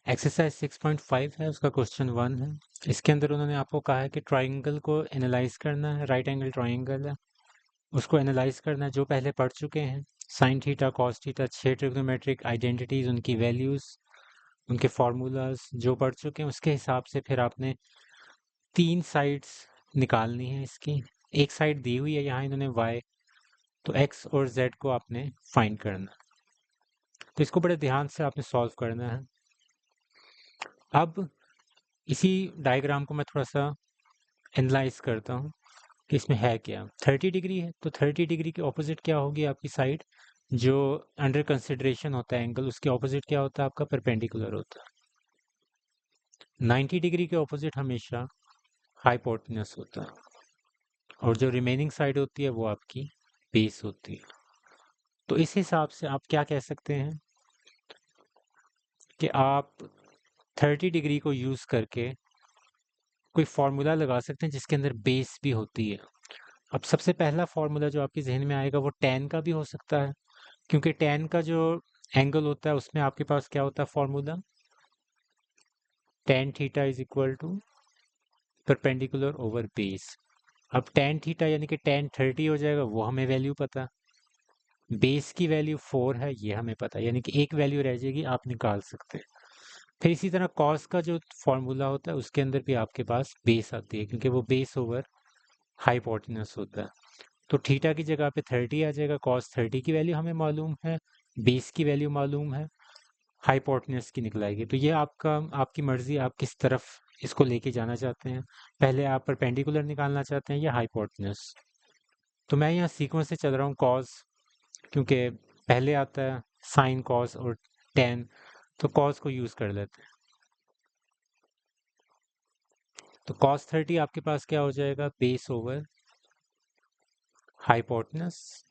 Exercise 6.5 है, उसका question 1 है। इसके अंदर उन्होंने आपको कहा है कि ट्राइंगल को एनालाइज करना है। राइट एंगल ट्राइंगल है, उसको एनालाइज करना है, जो पहले पढ़ चुके हैं। Sine theta, cos theta, 6 trigonometric identities, उनकी वैल्यूज, उनके फार्मूलाज जो पढ़ चुके हैं, उसके हिसाब से फिर आपने 3 साइड्स निकालनी है इसकी। एक साइड दी हुई है यहाँ इन्होंने y, तो x और z को आपने फाइंड करना है। तो इसको बड़े ध्यान से आपने सॉल्व करना है। अब इसी डायग्राम को मैं थोड़ा सा एनालाइज करता हूँ कि इसमें है क्या। 30 डिग्री है, तो 30 डिग्री के ऑपोजिट क्या होगी आपकी साइड, जो अंडर कंसिडरेशन होता है एंगल, उसके ऑपोजिट क्या होता है आपका, परपेंडिकुलर होता है। 90 डिग्री के ऑपोजिट हमेशा हाइपोटेन्यूस होता है, और जो रिमेनिंग साइड होती है वो आपकी बेस होती है। तो इस हिसाब से आप क्या कह सकते हैं कि आप 30 डिग्री को यूज करके कोई फॉर्मूला लगा सकते हैं जिसके अंदर बेस भी होती है। अब सबसे पहला फॉर्मूला जो आपके जहन में आएगा वो tan का भी हो सकता है, क्योंकि tan का जो एंगल होता है उसमें आपके पास क्या होता है formula, tan theta is equal to perpendicular over base. अब tan थीटा यानी कि tan 30 हो जाएगा, वो हमें वैल्यू पता। बेस की वैल्यू 4 है, ये हमें पता, यानी कि एक वैल्यू रह जाएगी, आप निकाल सकते हैं। फिर इसी तरह कॉस का जो फॉर्मूला होता है उसके अंदर भी आपके पास बेस आती है, क्योंकि वो बेस ओवर हाइपोटेन्यूस होता है। तो थीटा की जगह पे 30 आ जाएगा, कॉस 30 की वैल्यू हमें मालूम है, बेस की वैल्यू मालूम है, हाइपोटेन्यूस की निकलाएगी। तो ये आपका, आपकी मर्जी, आप किस तरफ इसको लेके जाना चाहते हैं। पहले आप परपेंडिकुलर निकालना चाहते हैं या हाइपोटेन्यूस। तो मैं यहाँ सीक्वेंस से चल रहा हूँ कॉस, क्योंकि पहले आता है साइन, कॉस और टेन, तो कॉस को यूज कर लेते हैं। तो कॉस 30 आपके पास क्या हो जाएगा, बेस ओवर हाइपोटेनस,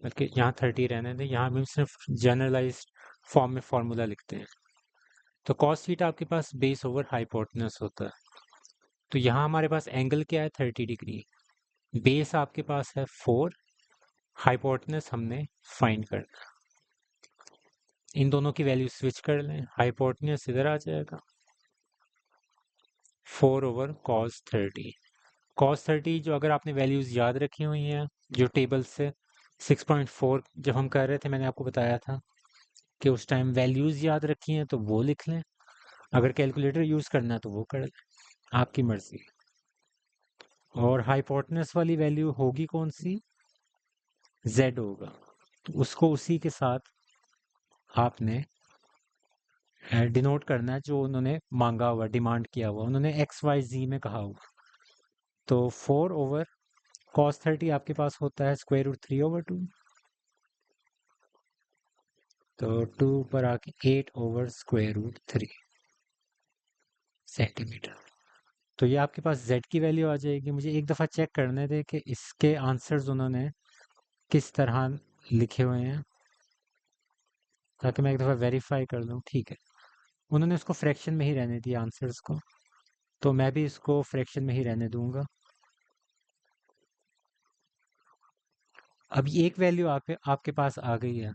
बल्कि यहाँ 30 रहने दें, यहाँ हम सिर्फ जनरलाइज्ड फॉर्म में फॉर्मूला लिखते हैं। तो कॉस थीटा आपके पास बेस ओवर हाइपोटेनस होता है। तो यहाँ हमारे पास एंगल क्या है, 30 डिग्री। बेस आपके पास है 4, हाइपोटेनस हमने फाइंड करना। इन दोनों की वैल्यू स्विच कर लें, हाइपोटेनस इधर आ जाएगा, 4 ओवर कॉस 30। कॉस 30 जो अगर आपने वैल्यूज याद रखी हुई हैं जो टेबल से, 6.4 जब हम कर रहे थे मैंने आपको बताया था कि उस टाइम वैल्यूज याद रखी हैं तो वो लिख लें, अगर कैलकुलेटर यूज करना है तो वो कर लें, आपकी मर्जी। और हाइपोटेनस वाली वैल्यू होगी कौन सी, z होगा, तो उसको उसी के साथ आपने डिनोट करना है जो उन्होंने मांगा हुआ, डिमांड किया हुआ, उन्होंने XYZ में कहा हुआ। तो 4 ओवर कॉस 30 आपके पास होता है स्क्वायर रूट 3/2, तो 2 पर आके 8 ओवर स्क्वायर रूट 3 सेंटीमीटर। तो ये आपके पास z की वैल्यू आ जाएगी। मुझे एक दफ़ा चेक करने दे कि इसके आंसर्स उन्होंने किस तरह लिखे हुए हैं, ताकि मैं एक दफ़ा वेरीफाई कर लूँ। ठीक है, उन्होंने उसको फ्रैक्शन में ही रहने दिया आंसर्स को, तो मैं भी इसको फ्रैक्शन में ही रहने दूंगा। अब ये एक वैल्यू आपके पास आ गई है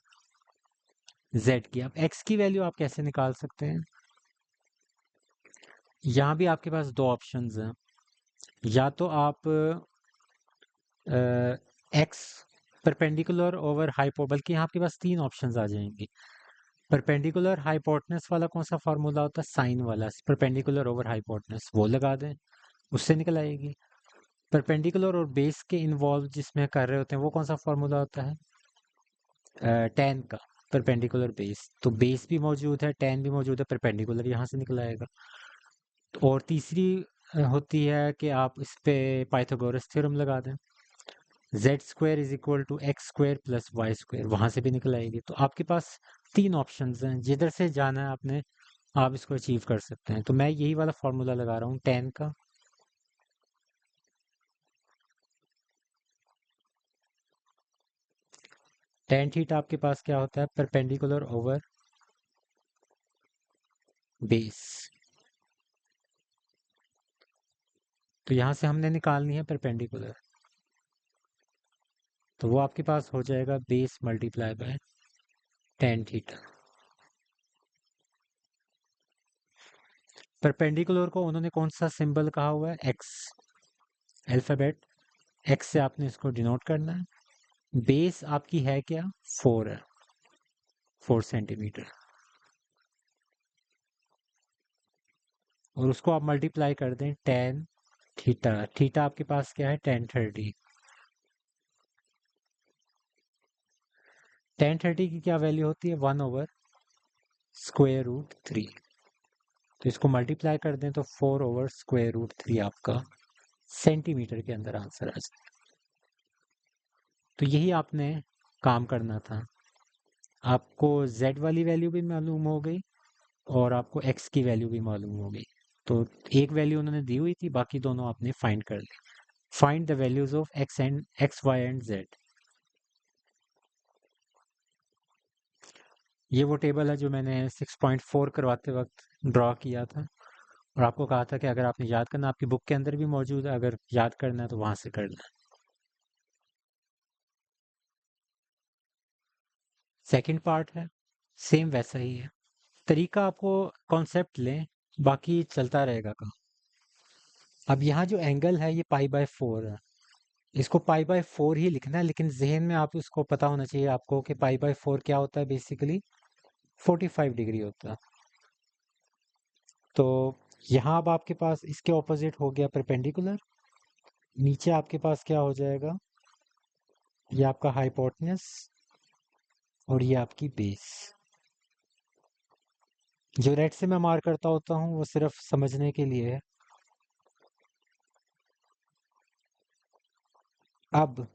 z की। अब x की वैल्यू आप कैसे निकाल सकते हैं, यहाँ भी आपके पास दो ऑप्शंस हैं। या तो आप x परपेंडिकुलर ओवर हाइपो, बल्कि यहाँ आपके पास तीन ऑप्शंस आ जाएंगे। परपेंडिकुलर हाइपोटेनस वाला कौन सा फार्मूला होता है, साइन वाला, परपेंडिकुलर ओवर हाइपोटेनस, वो लगा दें, उससे निकल आएगी। परपेंडिकुलर और बेस के इन्वॉल्व जिसमें कर रहे होते हैं वो कौन सा फार्मूला होता है, टेन का, परपेंडिकुलर बेस, तो बेस भी मौजूद है, टेन भी मौजूद है, परपेंडिकुलर यहाँ से निकल आएगा। और तीसरी होती है कि आप इस पे पाइथागोरस थ्योरम लगा दें, Z square is equal to X square plus Y square, वहां से भी निकल आएगी। तो आपके पास तीन ऑप्शंस हैं, जिधर से जाना है आपने आप इसको अचीव कर सकते हैं। तो मैं यही वाला फॉर्मूला लगा रहा हूँ टेन का। टेन थीटा आपके पास क्या होता है, परपेंडिकुलर ओवर बेस। तो यहाँ से हमने निकालनी है परपेंडिकुलर, तो वो आपके पास हो जाएगा base multiply by tan theta. Perpendicular को उन्होंने कौन सा सिंबल कहा हुआ है? एक्स, अल्फाबेट एक्स से आपने इसको डिनोट करना है। बेस आपकी है क्या? 4 है, 4 सेंटीमीटर। और उसको आप मल्टीप्लाई कर दें टेन थीटा। थीटा आपके पास क्या है? 1030। 1030 की क्या वैल्यू होती है? 1/√3। तो इसको मल्टीप्लाई कर दें तो 4/√3 आपका सेंटीमीटर के अंदर आंसर आ जाए। तो यही आपने काम करना था। आपको z वाली वैल्यू भी मालूम हो गई और आपको x की वैल्यू भी मालूम हो गई। तो एक वैल्यू उन्होंने दी हुई थी, बाकी दोनों आपने फाइंड कर ली। Find the values of x, y and z। ये वो टेबल है जो मैंने 6.4 करवाते वक्त ड्रॉ किया था और आपको कहा था कि अगर आपने याद करना, आपकी बुक के अंदर भी मौजूद है, अगर याद करना है तो वहां से करना है। सेकंड पार्ट है, सेम वैसा ही है। तरीका आपको कॉन्सेप्ट लें, बाकी चलता रहेगा काम। अब यहाँ जो एंगल है ये π/4 है, इसको π/4 ही लिखना है, लेकिन जहन में आप इसको पता होना चाहिए आपको कि π/4 क्या होता है। बेसिकली 45 डिग्री होता है। तो यहाँ अब आपके पास इसके ऑपोजिट हो गया परपेंडिकुलर। नीचे आपके पास क्या हो जाएगा? ये आपका हाइपोटेनस और ये आपकी बेस। जो रेड से मैं मार्क करता होता हूँ वो सिर्फ समझने के लिए है। अब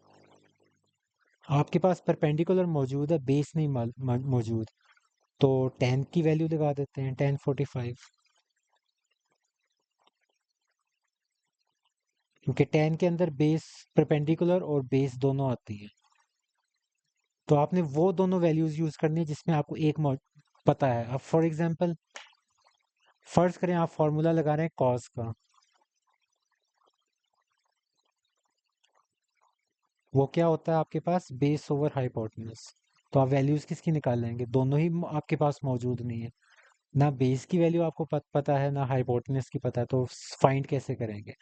आपके पास परपेंडिकुलर मौजूद है, बेस नहीं मौजूद। तो 10 की वैल्यू लगा देते हैं, 1045। क्योंकि 10 के अंदर बेस, परपेंडिकुलर और बेस दोनों आती है। तो आपने वो दोनों वैल्यूज यूज करनी है जिसमें आपको एक पता है। अब फॉर एग्जांपल फर्ज करें आप फॉर्मूला लगा रहे हैं कॉस का, वो क्या होता है आपके पास? Base over hypotenuse. तो आप वैल्यूज किसकी निकालेंगे? दोनों ही आपके पास मौजूद नहीं है। ना बेस की वैल्यू आपको पता है, ना हाइपोटेनस की पता है, तो फाइंड कैसे करेंगे?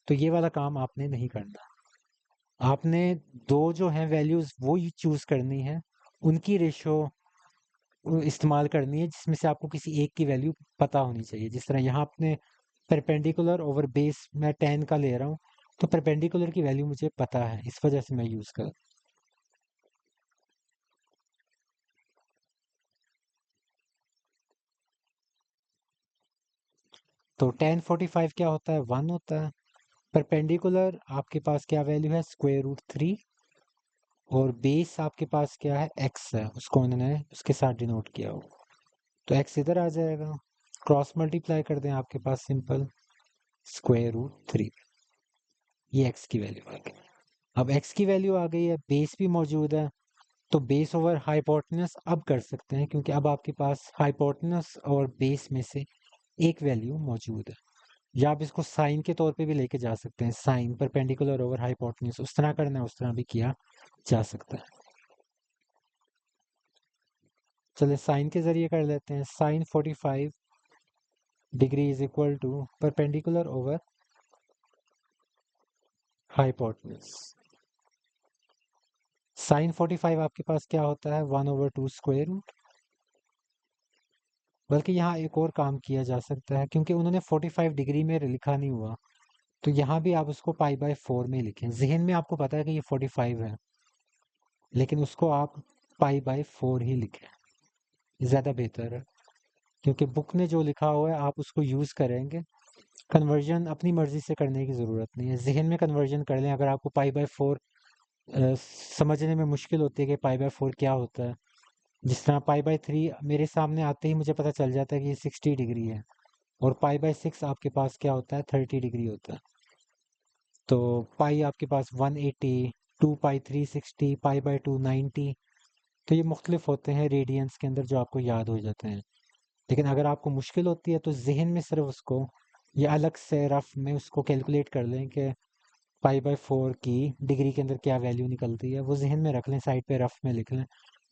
तो ये वाला काम आपने नहीं करना। आपने दो जो हैं वैल्यूज वो चूज करनी है, उनकी रेशो इस्तेमाल करनी है जिसमें से आपको किसी एक की वैल्यू पता होनी चाहिए। जिस तरह यहाँ आपने परपेंडिकुलर ओवर बेस मैं 10 का ले रहा हूँ, तो परपेंडिकुलर की वैल्यू मुझे पता है, इस वजह से मैं यूज कर। तो 1045 क्या होता है? 1 होता है। परपेंडिकुलर आपके पास क्या वैल्यू है? √3। और बेस आपके पास क्या है? x है, उसको उन्होंने उसके साथ डिनोट किया हो। तो x इधर आ जाएगा, क्रॉस मल्टीप्लाई कर दें, आपके पास सिंपल √3। ये x की वैल्यू आ गई। अब x की वैल्यू आ गई है, बेस भी मौजूद है, तो बेस ओवर हाइपोटेनस अब कर सकते हैं, क्योंकि अब आपके पास हाइपोटेनस और बेस में से एक वैल्यू मौजूद है। या आप इसको साइन के तौर पे भी लेके जा सकते हैं, साइन परपेंडिकुलर ओवर हाइपोटेनस, उस तरह करना है उस तरह भी किया जा सकता है। चलिए साइन के जरिए कर लेते हैं। Sine 45 degree is equal to perpendicular over hypotenuse. Sine 45 आपके पास क्या होता है? 1/2 स्क्वायर रूट। बल्कि यहाँ एक और काम किया जा सकता है, क्योंकि उन्होंने 45 डिग्री में लिखा नहीं हुआ, तो यहाँ भी आप उसको π/4 में लिखें। जहन में आपको पता है कि ये 45 है, लेकिन उसको आप π/4 ही लिखें, ज़्यादा बेहतर है। क्योंकि बुक ने जो लिखा हुआ है आप उसको यूज़ करेंगे, कन्वर्जन अपनी मर्जी से करने की ज़रूरत नहीं है। जहन में कन्वर्जन कर लें। अगर आपको π/4 समझने में मुश्किल होती है कि π/4 क्या होता है, जिस तरह π/3 मेरे सामने आते ही मुझे पता चल जाता है कि ये 60 डिग्री है, और π/6 आपके पास क्या होता है? 30 डिग्री होता है। तो पाई आपके पास 180, 2 पाई 360, π/2 90। तो ये मुख्तलिफ होते हैं रेडियंस के अंदर जो आपको याद हो जाते हैं। लेकिन अगर आपको मुश्किल होती है तो जहन में सिर्फ उसको या अलग से रफ में उसको कैलकुलेट कर लें कि पाई/4 की डिग्री के अंदर क्या वैल्यू निकलती है वो जहन में रख लें, साइड पे रफ में लिख लें,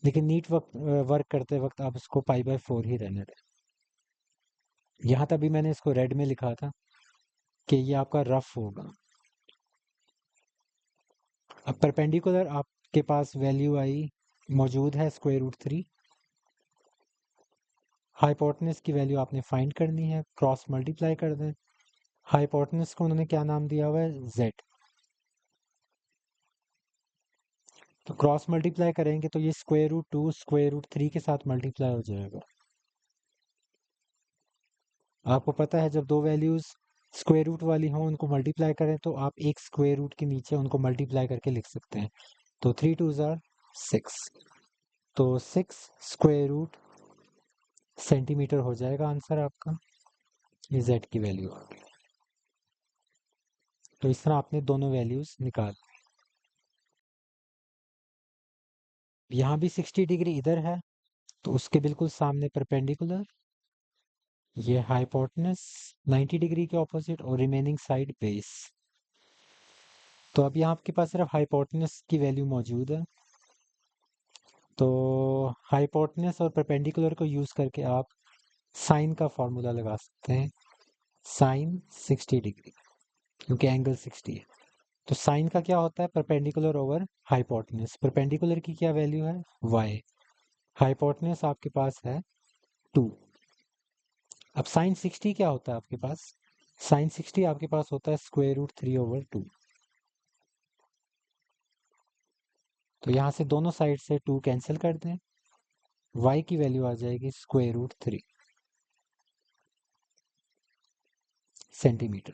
लेकिन नीट वर्क करते वक्त आप इसको पाई/4 ही रहने दें। यहाँ तक भी मैंने इसको रेड में लिखा था कि ये आपका रफ होगा। अब परपेंडिकुलर आपके पास वैल्यू आई मौजूद है √3। हाइपोटेनस की वैल्यू आपने फाइंड करनी है, क्रॉस मल्टीप्लाई कर दें। हाइपोटेनस को उन्होंने क्या नाम दिया हुआ है, जेड। तो क्रॉस मल्टीप्लाई करेंगे तो ये √2 √3 के साथ मल्टीप्लाई हो जाएगा। आपको पता है जब दो वैल्यूज स्क्वायर रूट वाली हों उनको मल्टीप्लाई करें तो आप एक स्क्वायर रूट के नीचे उनको मल्टीप्लाई करके लिख सकते हैं। तो 3 2 ज़ार 6, तो 6 स्क्वायर रूट सेंटीमीटर हो जाएगा आंसर आपका। ये जेड की वैल्यू आ गई। तो इस तरह आपने दोनों वैल्यूज निकाल। यहाँ भी 60 डिग्री इधर है तो उसके बिल्कुल सामने परपेंडिकुलर, ये हाइपोटेनस 90 डिग्री के ऑपोजिट और रिमेनिंग साइड बेस। तो अब यहाँ आपके पास सिर्फ हाइपोटेनस की वैल्यू मौजूद है, तो हाइपोटेनस और परपेंडिकुलर को यूज करके आप साइन का फॉर्मूला लगा सकते हैं, साइन 60 डिग्री, क्योंकि एंगल 60 है। तो साइन का क्या होता है, परपेंडिकुलर ओवर हाइपोटेनस। परपेंडिकुलर की क्या वैल्यू है, y। हाइपोटेनस आपके पास है 2। अब साइन 60 क्या होता है आपके पास, साइन 60 आपके पास होता है √3/2। तो यहाँ से दोनों साइड से 2 कैंसिल कर दें, y की वैल्यू आ जाएगी √3 सेंटीमीटर।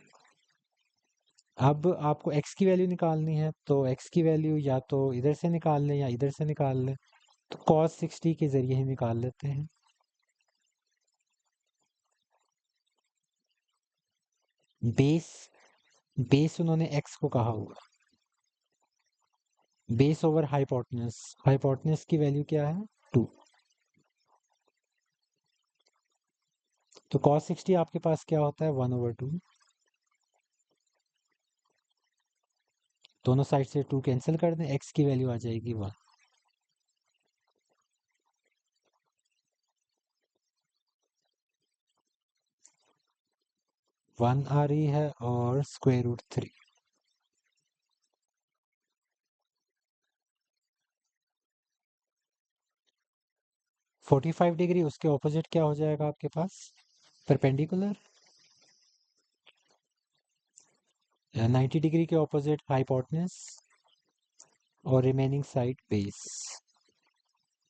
अब आपको x की वैल्यू निकालनी है, तो x की वैल्यू या तो इधर से निकाल लें या इधर से निकाल लें, तो cos 60 के जरिए ही निकाल लेते हैं। बेस बेस उन्होंने x को कहा हुआ, बेस ओवर हाइपोटेनस, हाइपोटेनस की वैल्यू क्या है 2। तो cos 60 आपके पास क्या होता है 1/2। दोनों साइड से 2 कैंसिल कर दें, x की वैल्यू आ जाएगी 1। 1 आ रही है और √3। 45 डिग्री उसके ऑपोजिट क्या हो जाएगा आपके पास, परपेंडिकुलर। 90 डिग्री के ऑपोजिट हाइपोटेनस और रिमेनिंग साइड बेस।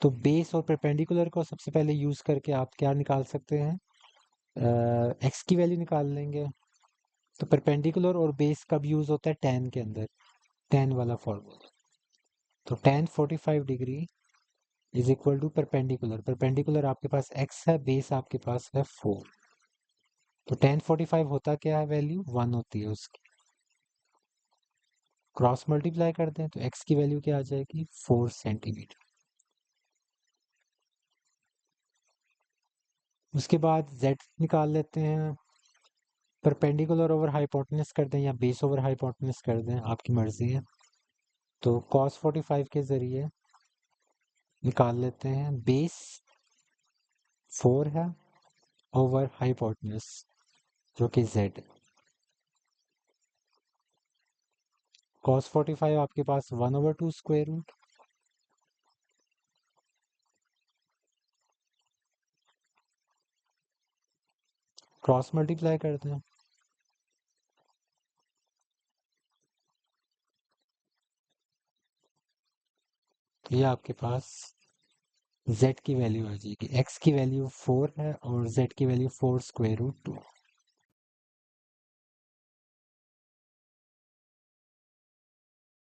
तो बेस और परपेंडिकुलर को सबसे पहले यूज करके आप क्या निकाल सकते हैं, एक्स की वैल्यू निकाल लेंगे। तो परपेंडिकुलर और बेस कब यूज होता है, tan के अंदर, tan वाला फॉर्मूला। तो tan 45 degree is equal to perpendicular, perpendicular आपके पास x है, बेस आपके पास है 4। तो tan 45 होता क्या है, वैल्यू 1 होती है उसकी। क्रॉस मल्टीप्लाई कर दें तो x की वैल्यू क्या आ जाएगी 4 सेंटीमीटर। उसके बाद z निकाल लेते हैं, परपेंडिकुलर ओवर हाइपोटेनस कर दें या बेस ओवर हाइपोटेनस कर दें, आपकी मर्जी है। तो cos 45 के जरिए निकाल लेते हैं, बेस 4 है ओवर हाइपोटेनस जो कि z है। cos 45 आपके पास 1/2 स्क्वायर रूट, क्रॉस मल्टीप्लाई करते हैं, तो ये आपके पास z की वैल्यू आ जाएगी। x की वैल्यू 4 है और z की वैल्यू 4 √2।